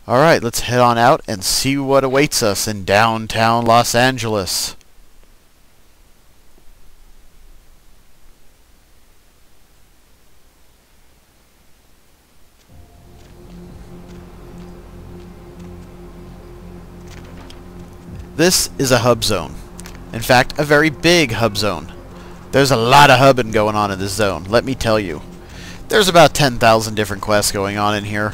Alright, let's head on out and see what awaits us in downtown Los Angeles. This is a hub zone. In fact, a very big hub zone. There's a lot of hubbing going on in this zone, let me tell you. There's about 10,000 different quests going on in here.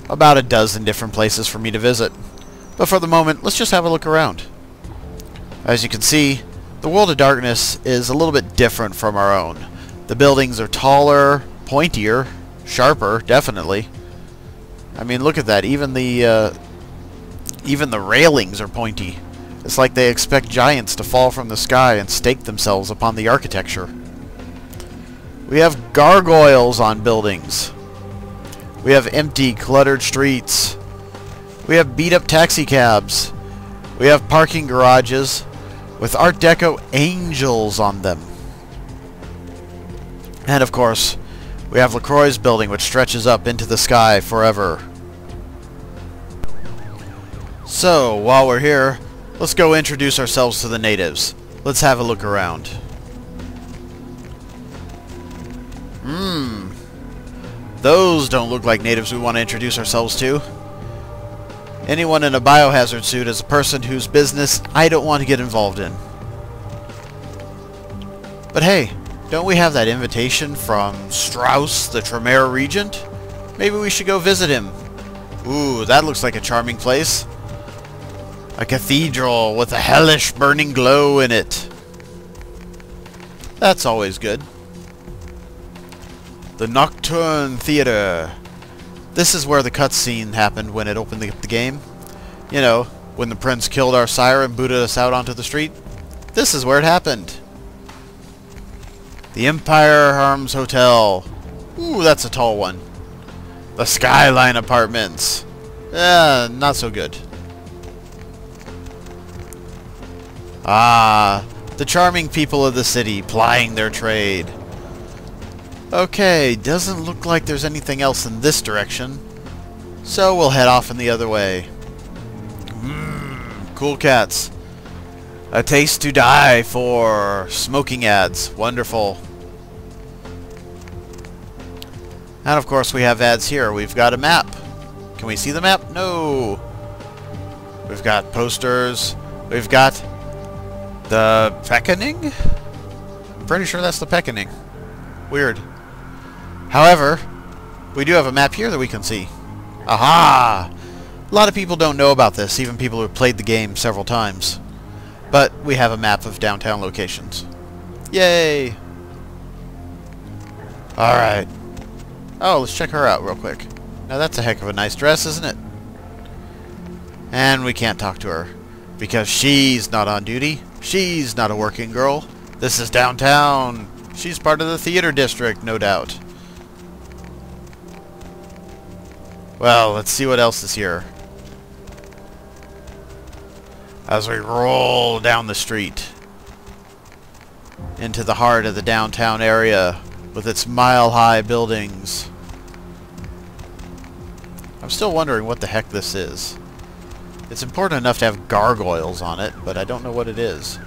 About a dozen different places for me to visit. But for the moment, let's just have a look around. As you can see, the World of Darkness is a little bit different from our own. The buildings are taller, pointier, sharper, definitely. I mean, look at that. Even the railings are pointy. It's like they expect giants to fall from the sky and stake themselves upon the architecture. We have gargoyles on buildings. We have empty, cluttered streets. We have beat-up taxi cabs. We have parking garages with Art Deco angels on them. And of course, we have LaCroix's building, which stretches up into the sky forever. So, while we're here, let's go introduce ourselves to the natives. Let's have a look around. Those don't look like natives we want to introduce ourselves to. Anyone in a biohazard suit is a person whose business I don't want to get involved in. But hey, don't we have that invitation from Strauss, the Tremere regent? Maybe we should go visit him. Ooh, that looks like a charming place. A cathedral with a hellish burning glow in it. That's always good. The Nocturne Theater. This is where the cutscene happened when it opened the game. You know, when the prince killed our sire and booted us out onto the street. This is where it happened. The Empire Arms Hotel. Ooh, that's a tall one. The Skyline Apartments. Not so good. Ah, the charming people of the city plying their trade. Okay, doesn't look like there's anything else in this direction. So we'll head off in the other way. Cool cats. A taste to die for. Smoking ads. Wonderful. And of course we have ads here. We've got a map. Can we see the map? No. We've got posters. We've got the Peckening? I'm pretty sure that's the Peckening. Weird. However, we do have a map here that we can see. Aha! A lot of people don't know about this, even people who have played the game several times. But we have a map of downtown locations. Yay! Alright. Oh, let's check her out real quick. Now that's a heck of a nice dress, isn't it? And we can't talk to her. Because she's not on duty. She's not a working girl. This is downtown. She's part of the theater district, no doubt. Well, let's see what else is here. As we roll down the street into the heart of the downtown area with its mile-high buildings. I'm still wondering what the heck this is. It's important enough to have gargoyles on it, but I don't know what it is.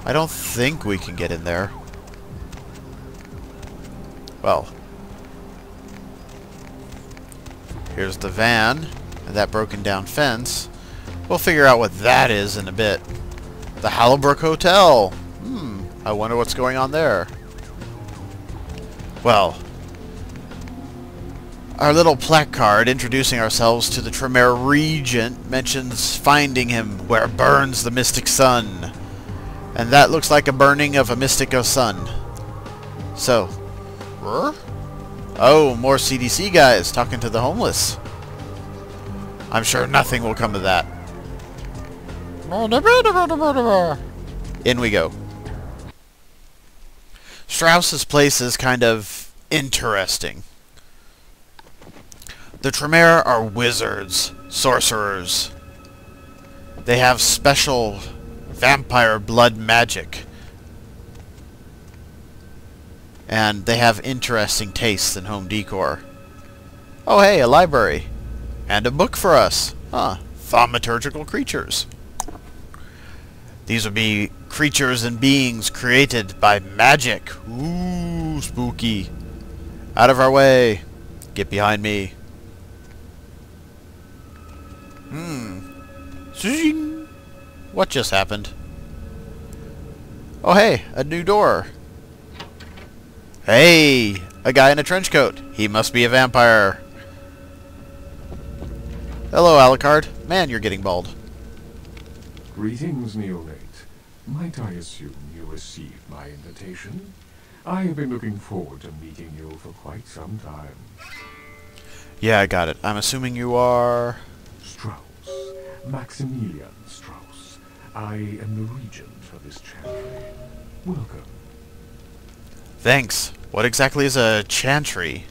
I don't think we can get in there. Well, here's the van and that broken down fence. We'll figure out what that is in a bit. The Hallowbrook Hotel. I wonder what's going on there. Well, our little placard introducing ourselves to the Tremere regent mentions finding him where burns the mystic sun. And that looks like a burning of a mystic sun. So, oh, more CDC guys talking to the homeless. I'm sure nothing will come of that. In we go. Strauss's place is kind of interesting. The Tremere are wizards, sorcerers. They have special vampire blood magic. And they have interesting tastes in home decor. Oh hey, a library. And a book for us. Huh. Thaumaturgical creatures. These would be creatures and beings created by magic. Ooh, spooky. Out of our way. Get behind me. Zing. What just happened? Oh hey, a new door. Hey, a guy in a trench coat. He must be a vampire. Hello, Alucard. Man, you're getting bald. Greetings, neonate. Might I assume you received my invitation? I have been looking forward to meeting you for quite some time. Yeah, I got it. I'm assuming you are... Strauss. Maximilian Strauss. I am the regent of this chantry. Welcome. Thanks. What exactly is a chantry?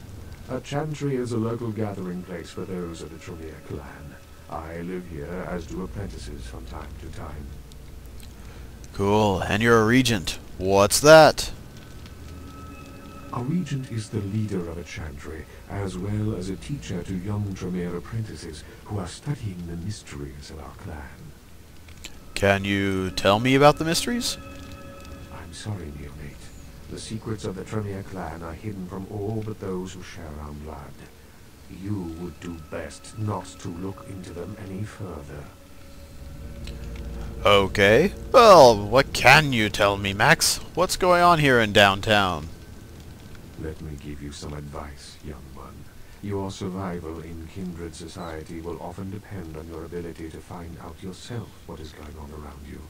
A chantry is a local gathering place for those of the Tremere clan. I live here, as do apprentices from time to time. Cool. And you're a regent. What's that? A regent is the leader of a chantry, as well as a teacher to young Tremere apprentices who are studying the mysteries of our clan. Can you tell me about the mysteries? I'm sorry, neonate. The secrets of the Tremere clan are hidden from all but those who share our blood. You would do best not to look into them any further. Okay. Well, what can you tell me, Max? What's going on here in downtown? Let me give you some advice, young one. Your survival in kindred society will often depend on your ability to find out yourself what is going on around you.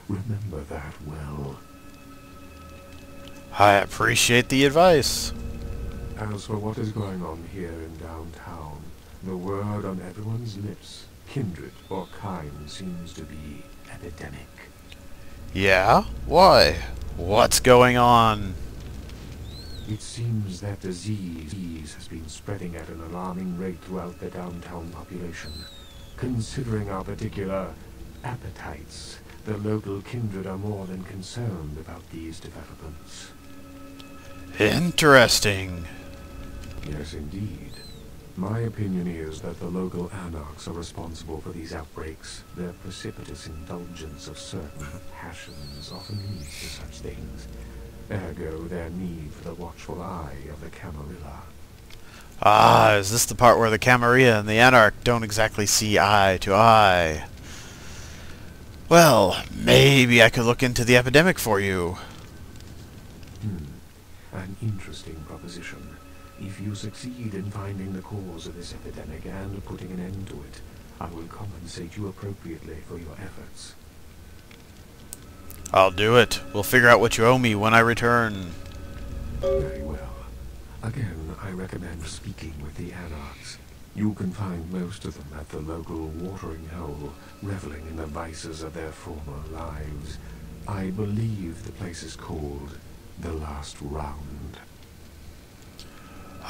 Remember that well. I appreciate the advice. As for what is going on here in downtown, the word on everyone's lips, kindred or kind, seems to be epidemic. Yeah? Why? What's going on? It seems that disease has been spreading at an alarming rate throughout the downtown population. Considering our particular appetites, the local kindred are more than concerned about these developments. Interesting. Yes, indeed. My opinion is that the local Anarchs are responsible for these outbreaks. Their precipitous indulgence of certain passions often leads to such things. Ergo, their need for the watchful eye of the Camarilla. Ah, is this the part where the Camarilla and the Anarch don't exactly see eye to eye? Well, maybe I could look into the epidemic for you. An interesting proposition. If you succeed in finding the cause of this epidemic and putting an end to it, I will compensate you appropriately for your efforts. I'll do it. We'll figure out what you owe me when I return. Very well. Again, I recommend speaking with the Anarchs. You can find most of them at the local watering hole, reveling in the vices of their former lives. I believe the place is called The Last Round.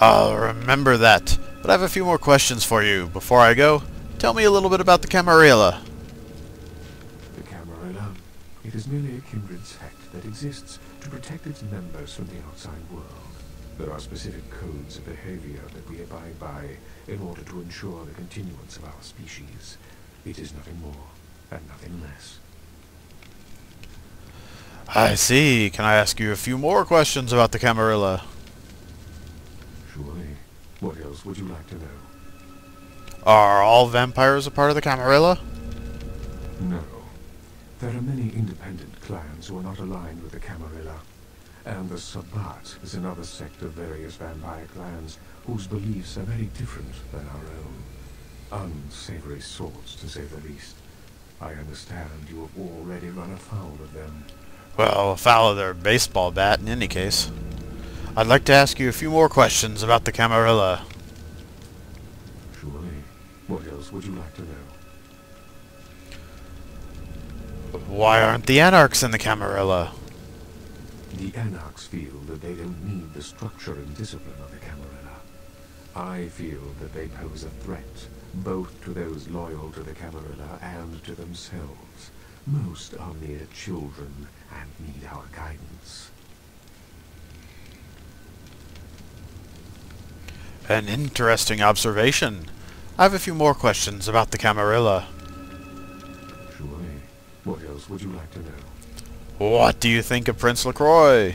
I'll remember that. But I have a few more questions for you. Before I go, tell me a little bit about the Camarilla. The Camarilla? It is merely a kindred sect that exists to protect its members from the outside world. There are specific codes of behavior that we abide by in order to ensure the continuance of our species. It is nothing more and nothing less. I see. Can I ask you a few more questions about the Camarilla? Surely. What else would you like to know? Are all vampires a part of the Camarilla? No. There are many independent clans who are not aligned with the Camarilla. And the Sabbat is another sect of various vampire clans whose beliefs are very different than our own. Unsavory sorts, to say the least. I understand you have already run afoul of them. Well, afoul of their baseball bat in any case. I'd like to ask you a few more questions about the Camarilla. Surely. What else would you like to know? Why aren't the Anarchs in the Camarilla? The Anarchs feel that they don't need the structure and discipline of the Camarilla. I feel that they pose a threat, both to those loyal to the Camarilla and to themselves. Most are mere children and need our guidance. An interesting observation. I have a few more questions about the Camarilla. Surely. What else would you like to know? What do you think of Prince LaCroix?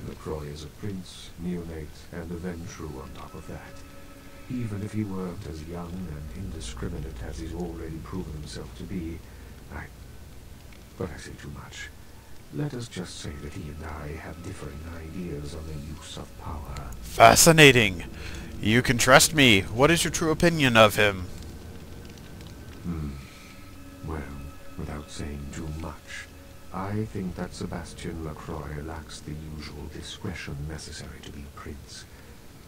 LaCroix is a prince, neonate, and a Ventrue on top of that. Even if he weren't as young and indiscriminate as he's already proven himself to be, But I say too much. Let us just say that he and I have differing ideas on the use of power. Fascinating. You can trust me. What is your true opinion of him? Well, without saying too much, I think that Sebastian LaCroix lacks the usual discretion necessary to be a prince.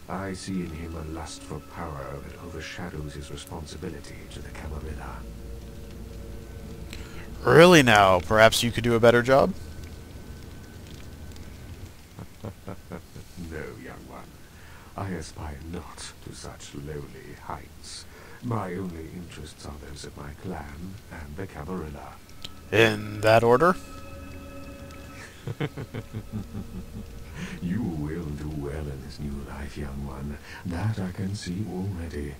I see in him a lust for power that overshadows his responsibility to the Camarilla. Really now? Perhaps you could do a better job? No, young one. I aspire not to such lowly heights. My only interests are those of my clan and the Camarilla. In that order? You will do well in this new life, young one. That I can see already.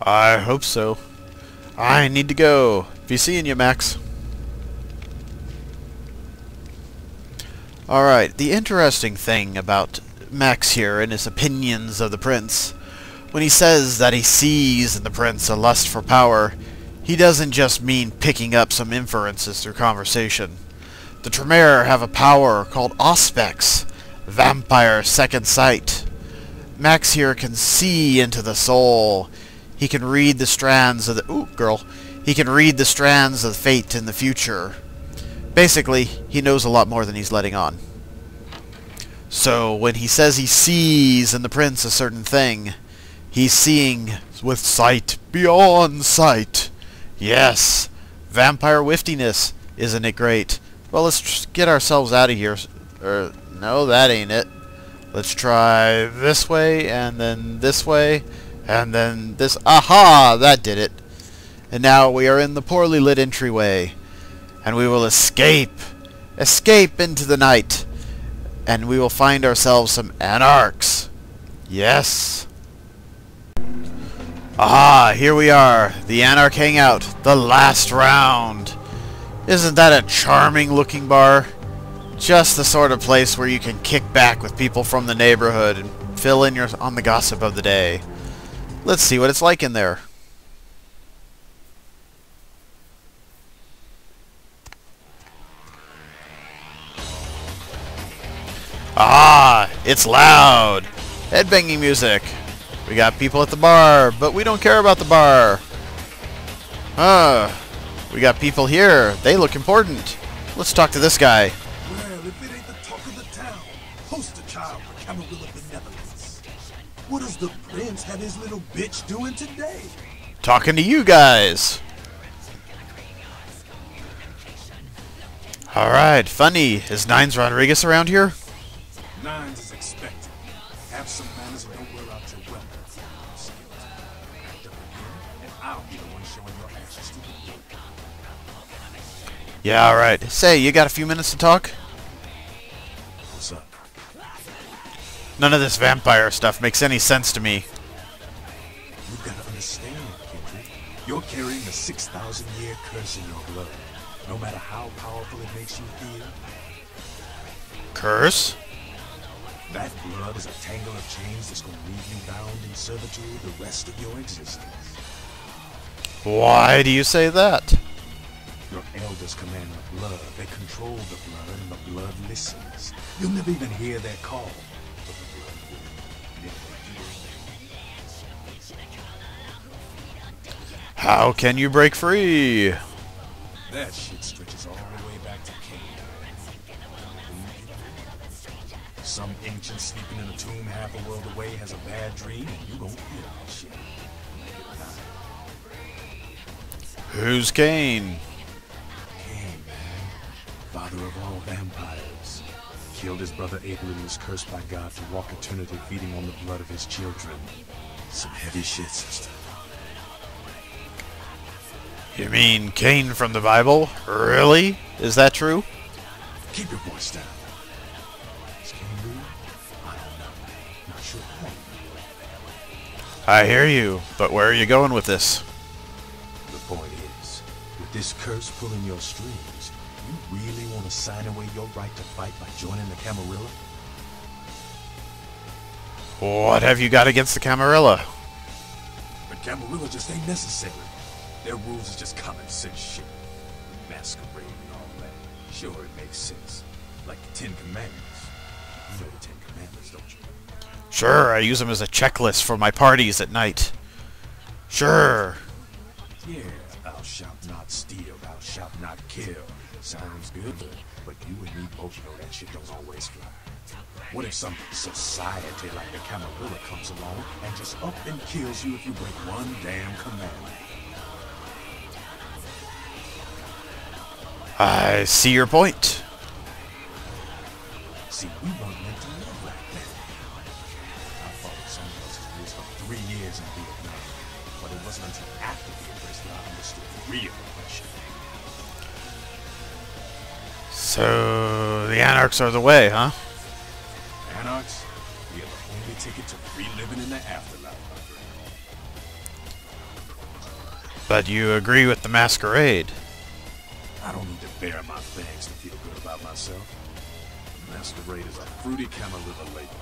I hope so. I need to go. Be seeing you, Max. Alright, the interesting thing about Max here and his opinions of the prince, when he says that he sees in the prince a lust for power, he doesn't just mean picking up some inferences through conversation. The Tremere have a power called Auspex, Vampire Second Sight. Max here can see into the soul. He can read the strands of the... He can read the strands of fate in the future. Basically, he knows a lot more than he's letting on. So, when he says he sees in the prince a certain thing, he's seeing with sight beyond sight. Yes, vampire wiftiness. Isn't it great? Well, let's get ourselves out of here. No, that ain't it. Let's try this way, and then this way, and then this. Aha! That did it. And now we are in the poorly lit entryway. And we will escape. Escape into the night. And we will find ourselves some Anarchs. Yes. Aha, here we are. The Anarch hangout. The last round. Isn't that a charming looking bar? Just the sort of place where you can kick back with people from the neighborhood and fill in on the gossip of the day. Let's see what it's like in there. Ah, it's loud. Headbanging music. We got people at the bar, but we don't care about the bar. We got people here. They look important. Let's talk to this guy. Well, if it ain't the talk of the town, poster child for Camarilla benevolence. What does the prince have his little bitch doing today? Talking to you guys. Alright, funny. Is Nines Rodriguez around here? Nines is expected. Have some manners and don't wear out your weapon. Act up again, and I'll be the one showing your actions to the group. Yeah, alright. Say, you got a few minutes to talk? What's up? None of this vampire stuff makes any sense to me. You've got to understand, Kendrick. You're carrying a 6,000-year curse in your blood. No matter how powerful it makes you feel. Curse? That blood is a tangle of chains that's going to leave you bound in servitude the rest of your existence. Why do you say that? Your elders command the blood. They control the blood, and the blood listens. You'll never even hear their call. But the blood will never. How can you break free? That shit stretches all the way back to Cain. Some ancient sleeping in a tomb half a world away has a bad dream, and you gon' feel that shit. Who's Cain? Cain, man. Father of all vampires. Killed his brother Abel and was cursed by God to walk eternity feeding on the blood of his children. Some heavy shit, sister. You mean Cain from the Bible? Really? Is that true? Keep your voice down. Is Cain real? I don't know. Not sure. I hear you, but where are you going with this? The point is, with this curse pulling your strings, you really want to sign away your right to fight by joining the Camarilla? What have you got against the Camarilla? The Camarilla just ain't necessary. Their rules is just common sense shit. Masquerade and all that. Sure, it makes sense. Like the Ten Commandments. You know the Ten Commandments, don't you? Sure, I use them as a checklist for my parties at night. Sure. Yeah, thou shalt not steal, thou shalt not kill. Sounds good, but you and me both know that shit don't always fly. What if some society like the Camarilla comes along and just up and kills you if you break one damn commandment? I see your point. See, we weren't meant to live like that. I followed some of us rules for 3 years in Vietnam, but it wasn't until after the embrace that I understood real oppression. So, the Anarchs are the way, huh? Anarchs, we are the only ticket to free living in the afterlife, my friend. But you agree with the Masquerade. I don't need to bare my fangs to feel good about myself. The Masquerade is a fruity Camarilla label.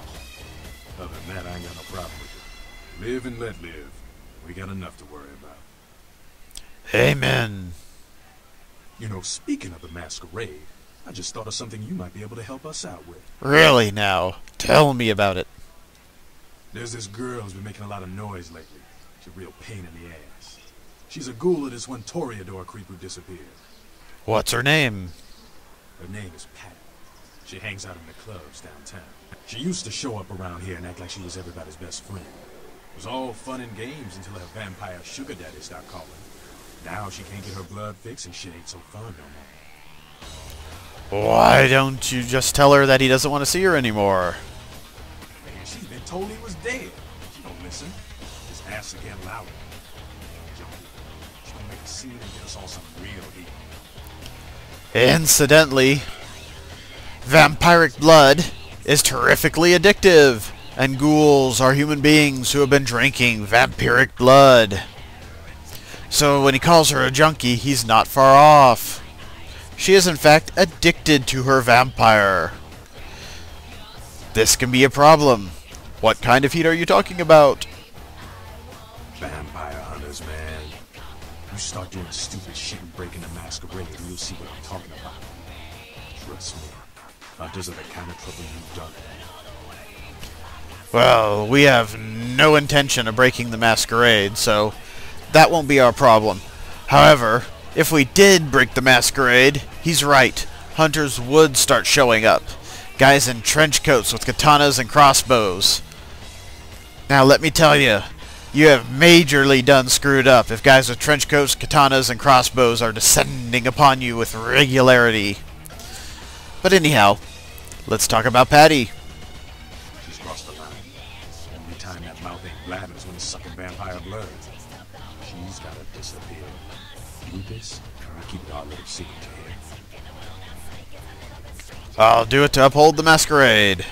Other than that, I ain't got no problem with it. Live and let live. We got enough to worry about. Amen. You know, speaking of the Masquerade, I just thought of something you might be able to help us out with. Really now? Tell me about it. There's this girl who's been making a lot of noise lately. She's a real pain in the ass. She's a ghoul of this one Toreador creep who disappeared. What's her name? Her name is Pat. She hangs out in the clubs downtown. She used to show up around here and act like she was everybody's best friend. It was all fun and games until her vampire sugar daddy started calling. Now she can't get her blood fixed and shit ain't so fun no more. Why don't you just tell her that he doesn't want to see her anymore? Man, she's been told he was dead. She don't listen. Just ask again louder. Junkie. She's gonna make a scene and get us all some real heat. Incidentally, vampiric blood is terrifically addictive, and ghouls are human beings who have been drinking vampiric blood. So when he calls her a junkie, he's not far off. She is in fact addicted to her vampire. This can be a problem. What kind of heat are you talking about? Vampire hunters, man. You start doing stupid shit and breaking the Masquerade and you'll see what I'm talking about. Trust me. Hunters are the kind of trouble you've done. Well, we have no intention of breaking the Masquerade, so that won't be our problem. However, if we did break the Masquerade, he's right. Hunters would start showing up. Guys in trench coats with katanas and crossbows. Now let me tell you, you have majorly done screwed up if guys with trench coats, katanas, and crossbows are descending upon you with regularity. But anyhow, let's talk about Patty. She's crossed the line. Only time that mouth ain't blabbing is when it's sucking vampire blood. She's gotta disappear. Do this, or keep it our little secret to him. I'll do it to uphold the Masquerade.